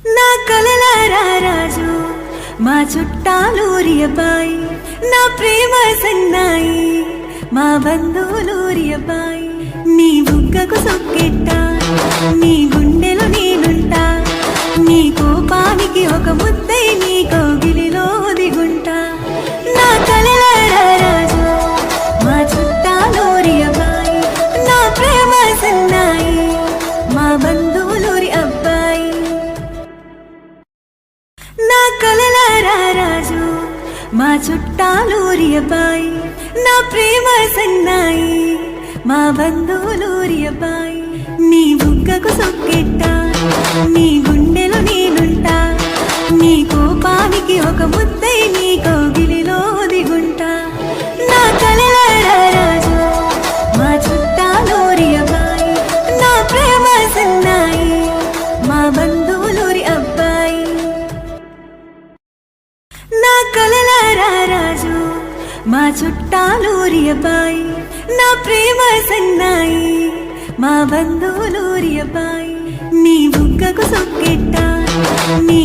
నా కలల రారాజు మా చుట్టాలూరి అబ్బాయి, నా ప్రేమ సన్నాయి మా బంధువులూరి అబ్బాయి. నీ బుగ్గకు సొక్కెట్ట, నీ గుండెలో నేనుంటా, నీ కోపానికి ఒక ముద్దై నీ కౌగిలిలో దిగుంటా. నా కలల రారాజు మా చుట్టాలూరి అబ్బాయి, నా ప్రేమ సన్నాయి మా బంధువులూరి అబ్బాయి. నా కలల రారాజు మా చుట్టాలూరి అబ్బాయి, నా ప్రేమ సన్నాయి మా బంధువులూరి అబ్బాయి. నీ బుగ్గకు సొక్కెట్ట, నీ గుండెలో నేనుంటా, నీ కోపానికి ఒక ముద్దై నీ కౌగిలిలో దిగుంటా. నా కలల రారాజు మా చుట్టాలూరి అబ్బాయి, నా ప్రేమ సన్నాయి మా బంధువులూరి అబ్బాయి. నా కలల రారాజు మా చుట్టాలూరి అబ్బాయి, నా ప్రేమ సన్నాయి మా బంధువులూరి అబ్బాయి. నీ బుగ్గకు సొక్కెట్ట, నీ